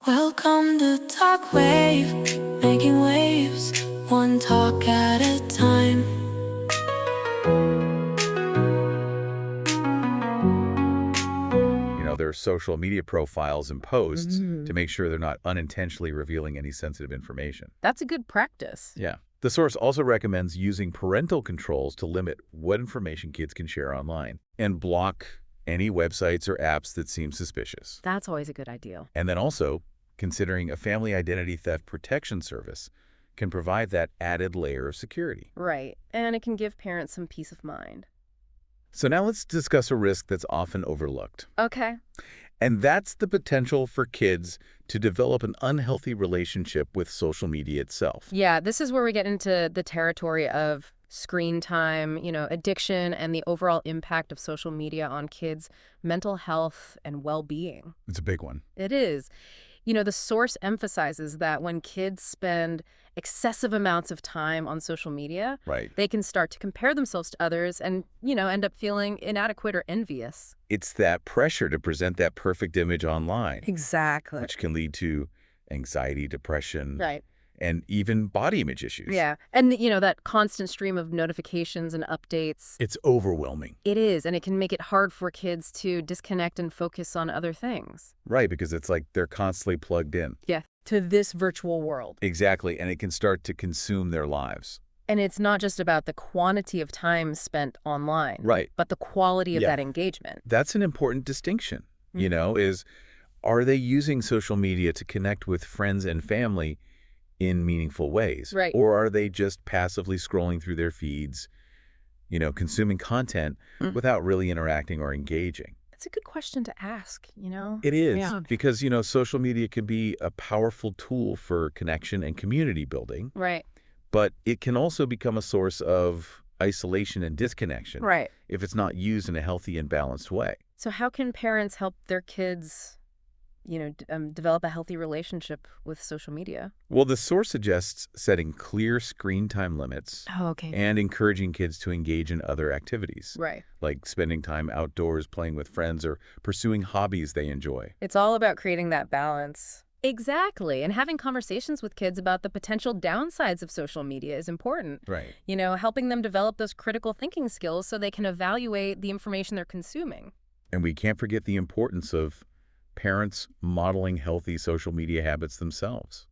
Welcome to Talk Wave, making waves, one talk at a time. Their social media profiles and posts to Mm, make sure they're not unintentionally revealing any sensitive information. that's a good practice. Yeah. The source also recommends using parental controls to limit what information kids can share online and block any websites or apps that seem suspicious. That's always a good idea. And then also, considering a family identity theft protection service can provide that added layer of security. Right. And it can give parents some peace of mind. So now let's discuss a risk that's often overlooked. Okay. And that's the potential for kids to develop an unhealthy relationship with social media itself. Yeah, this is where we get into the territory of screen time, addiction, and the overall impact of social media on kids' mental health and well-being. It's a big one. It is. The source emphasizes that when kids spend excessive amounts of time on social media, Right. they can start to compare themselves to others and, end up feeling inadequate or envious. It's that pressure to present that perfect image online, Exactly. which can lead to anxiety, depression, Right. and even body image issues. Yeah. And, that constant stream of notifications and updates. It's overwhelming. It is. And it can make it hard for kids to disconnect and focus on other things. Right, because it's like they're constantly plugged in. Yeah. To this virtual world. Exactly, and it can start to consume their lives. And it's not just about the quantity of time spent online. Right. But the quality of Yeah. that engagement. That's an important distinction, Mhm. is are they using social media to connect with friends and family in meaningful ways? Right. Or are they just passively scrolling through their feeds, consuming content Mm. without really interacting or engaging? It's a good question to ask, It is, Yeah. because, social media can be a powerful tool for connection and community building, Right. but it can also become a source of isolation and disconnection Right. if it's not used in a healthy and balanced way. So how can parents help their kids, develop a healthy relationship with social media? Well, the source suggests setting clear screen time limits Oh, okay. and encouraging kids to engage in other activities, Right. like spending time outdoors playing with friends or pursuing hobbies they enjoy. It's all about creating that balance. Exactly. And having conversations with kids about the potential downsides of social media is important. Right. Helping them develop those critical thinking skills so they can evaluate the information they're consuming. And we can't forget the importance of parents modeling healthy social media habits themselves.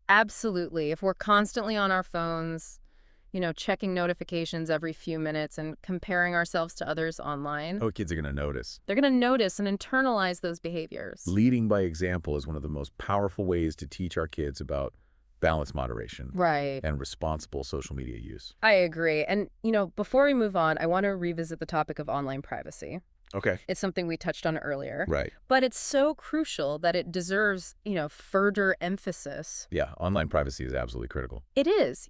Absolutely. If we're constantly on our phones, checking notifications every few minutes and comparing ourselves to others online, Oh, kids are going to notice. they're going to notice and internalize those behaviors. Leading by example is one of the most powerful ways to teach our kids about balanced moderation Right. and responsible social media use. I agree. And, before we move on, I want to revisit the topic of online privacy. Okay. It's something we touched on earlier. Right. But it's so crucial that it deserves, further emphasis. Yeah, online privacy is absolutely critical. It is.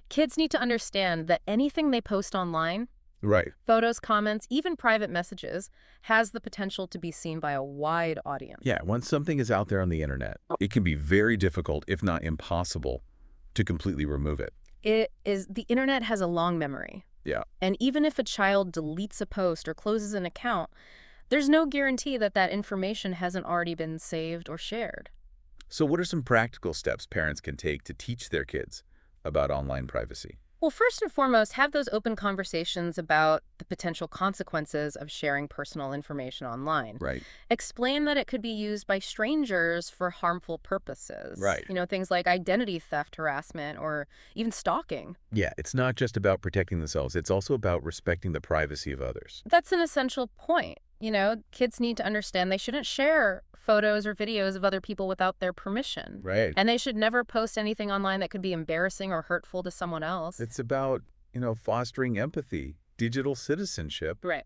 Kids need to understand that anything they post online, Right. photos, comments, even private messages, has the potential to be seen by a wide audience. Yeah, once something is out there on the internet, it can be very difficult, if not impossible, to completely remove it. The internet has a long memory. Yeah. And even if a child deletes a post or closes an account, there's no guarantee that that information hasn't already been saved or shared. So what are some practical steps parents can take to teach their kids about online privacy? Well, first and foremost, have those open conversations about the potential consequences of sharing personal information online. Right. Explain that it could be used by strangers for harmful purposes. Right. Things like identity theft, harassment, or even stalking. Yeah, it's not just about protecting themselves. It's also about respecting the privacy of others. That's an essential point. Kids need to understand they shouldn't share photos or videos of other people without their permission. Right. And they should never post anything online that could be embarrassing or hurtful to someone else. It's about, fostering empathy, digital citizenship, Right.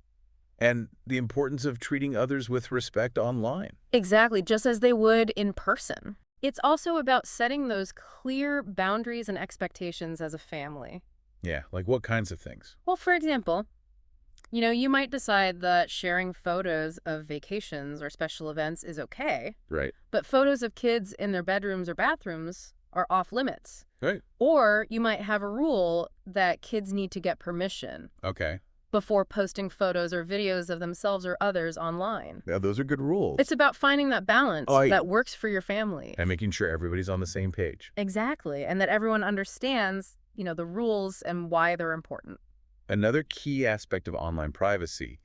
and the importance of treating others with respect online. Exactly, just as they would in person. It's also about setting those clear boundaries and expectations as a family. Yeah, like what kinds of things? Well, for example, you might decide that sharing photos of vacations or special events is okay, Right. but photos of kids in their bedrooms or bathrooms are off limits. Right. Or you might have a rule that kids need to get permission. Okay. before posting photos or videos of themselves or others online. Yeah, those are good rules. It's about finding that balance that works for your family. And making sure everybody's on the same page. Exactly. And that everyone understands, the rules and why they're important. Another key aspect of online privacy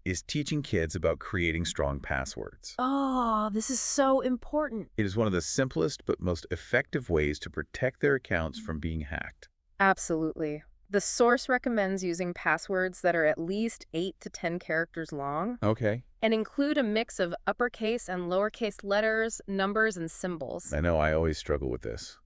is teaching kids about creating strong passwords. Oh, this is so important. It is one of the simplest but most effective ways to protect their accounts from being hacked. Absolutely. The source recommends using passwords that are at least 8 to 10 characters long Okay. and include a mix of uppercase and lowercase letters, numbers, and symbols. I know I always struggle with this.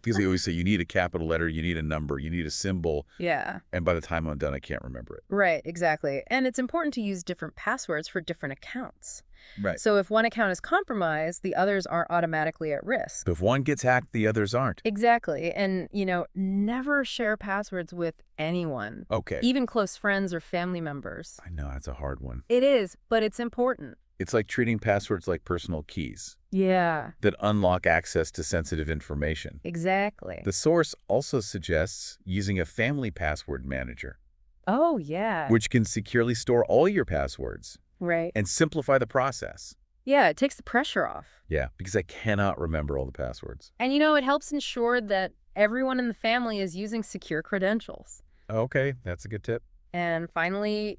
Because they always say you need a capital letter, you need a number, you need a symbol, Yeah. and by the time I'm done, I can't remember it. Right, exactly. And it's important to use different passwords for different accounts. Right. So if one account is compromised, the others aren't automatically at risk. So if one gets hacked, the others aren't. Exactly. And, never share passwords with anyone, Okay. even close friends or family members. I know, that's a hard one. It is, but it's important. It's like treating passwords like personal keys Yeah, that unlock access to sensitive information. exactly. The source also suggests using a family password manager, Oh, yeah. which can securely store all your passwords Right. and simplify the process. Yeah, it takes the pressure off. Yeah, because I cannot remember all the passwords. And, it helps ensure that everyone in the family is using secure credentials. Okay, that's a good tip. And finally,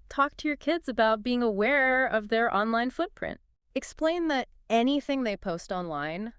talk to your kids about being aware of their online footprint. Explain that anything they post online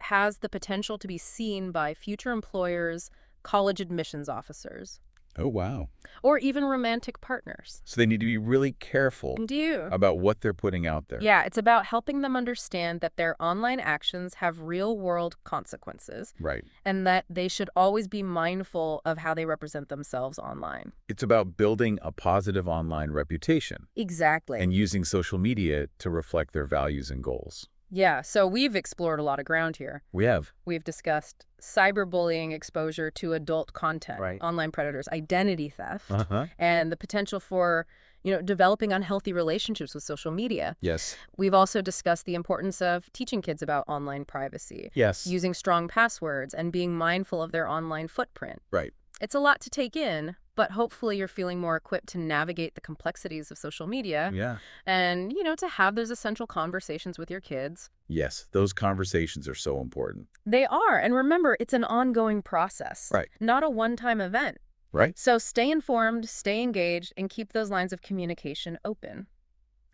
has the potential to be seen by future employers, college admissions officers, Oh, wow. or even romantic partners. So they need to be really careful Do you? about what they're putting out there. Yeah, it's about helping them understand that their online actions have real-world consequences Right. and that they should always be mindful of how they represent themselves online. It's about building a positive online reputation Exactly. and using social media to reflect their values and goals. Yeah, so we've explored a lot of ground here. We have. We've discussed cyberbullying exposure to adult content, Right. online predators, identity theft, Uh-huh. and the potential for, developing unhealthy relationships with social media. Yes. We've also discussed the importance of teaching kids about online privacy, Yes. using strong passwords, and being mindful of their online footprint. Right. It's a lot to take in, but hopefully you're feeling more equipped to navigate the complexities of social media Yeah. and, to have those essential conversations with your kids. Yes, those conversations are so important. They are. And remember, it's an ongoing process, Right. not a one-time event. Right? So stay informed, stay engaged, and keep those lines of communication open.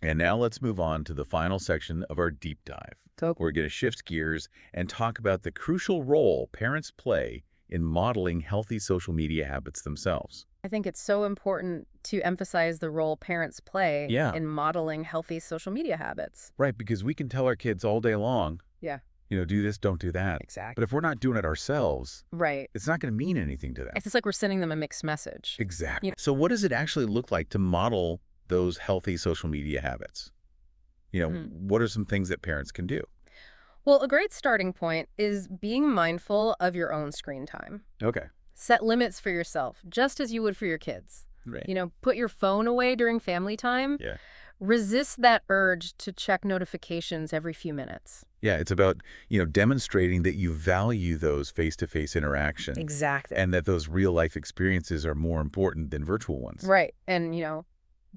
And now let's move on to the final section of our deep dive. We're going to shift gears and talk about the crucial role parents play in modeling healthy social media habits themselves. I think it's so important to emphasize the role parents play Yeah. in modeling healthy social media habits. Right, because we can tell our kids all day long, Yeah. do this, don't do that. Exactly. But if we're not doing it ourselves, Right. it's not going to mean anything to them. It's just like we're sending them a mixed message. Exactly. Yeah. So what does it actually look like to model those healthy social media habits? What are some things that parents can do? Well, a great starting point is being mindful of your own screen time. Okay. Set limits for yourself, just as you would for your kids. Right. Put your phone away during family time. Yeah. Resist that urge to check notifications every few minutes. Yeah, it's about, demonstrating that you value those face-to-face interactions Exactly. and that those real-life experiences are more important than virtual ones. Right. And,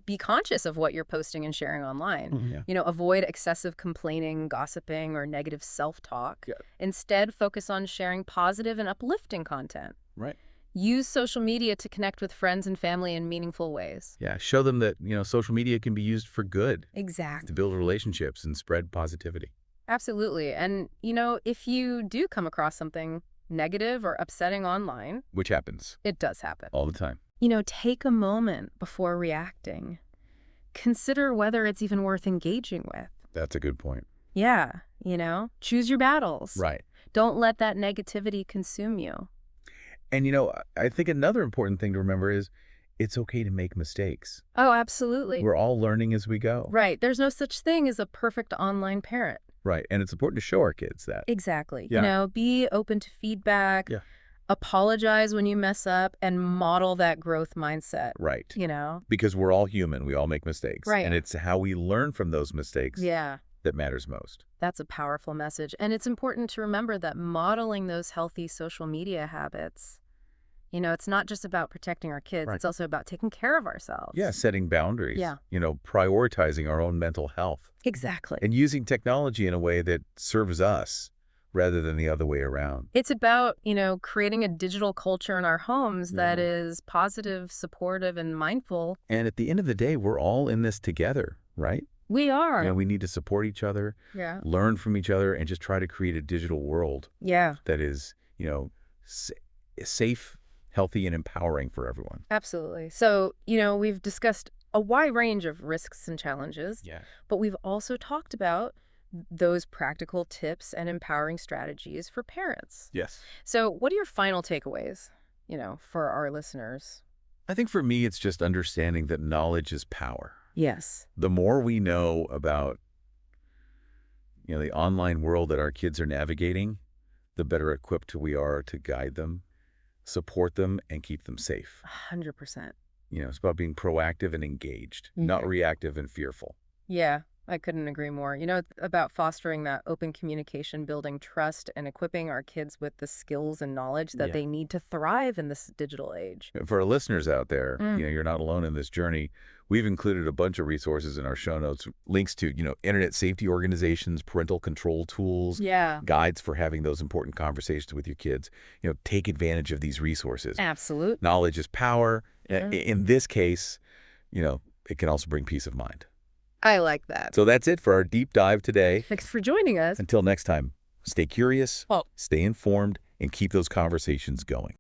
be conscious of what you're posting and sharing online. Yeah. Avoid excessive complaining, gossiping, or negative self-talk. Yeah. Instead, focus on sharing positive and uplifting content. Right. Use social media to connect with friends and family in meaningful ways. Yeah, show them that, social media can be used for good, Exactly. to build relationships and spread positivity. Absolutely. And, if you do come across something negative or upsetting online, Which happens it does happen. all the time. Take a moment before reacting. Consider whether it's even worth engaging with. That's a good point. Yeah, choose your battles. Right. Don't let that negativity consume you. And, I think another important thing to remember is it's okay to make mistakes. Oh, absolutely. We're all learning as we go. Right. There's no such thing as a perfect online parent. Right. And it's important to show our kids that. Exactly. Yeah. Be open to feedback. Yeah. Apologize when you mess up and model that growth mindset. Right. You Because we're all human. We all make mistakes. Right. And it's how we learn from those mistakes Yeah. that matters most. That's a powerful message. And it's important to remember that modeling those healthy social media habits You know, it's not just about protecting our kids. Right. It's also about taking care of ourselves. Yeah, setting boundaries. Yeah. Prioritizing our own mental health. Exactly. And using technology in a way that serves us rather than the other way around. It's about, creating a digital culture in our homes that is positive, supportive, and mindful. And at the end of the day, we're all in this together, right? We are. We need to support each other, Yeah. learn from each other, and just try to create a digital world Yeah. that is, safe, healthy, and empowering for everyone. Absolutely. So, we've discussed a wide range of risks and challenges, Yeah. but we've also talked about those practical tips and empowering strategies for parents. Yes. So what are your final takeaways, for our listeners? I think for me, it's just understanding that knowledge is power. Yes. The more we know about, the online world that our kids are navigating, the better equipped we are to guide them, support them, and keep them safe. 100%. It's about being proactive and engaged, not reactive and fearful. Yeah, I couldn't agree more. About fostering that open communication, building trust, and equipping our kids with the skills and knowledge that they need to thrive in this digital age. For our listeners out there, you're not alone in this journey. We've included a bunch of resources in our show notes, links to, internet safety organizations, parental control tools, Yeah. guides for having those important conversations with your kids. Take advantage of these resources. Absolute. Knowledge is power. In this case, it can also bring peace of mind. I like that. So that's it for our deep dive today. Thanks for joining us. Until next time, stay curious, stay informed, and keep those conversations going.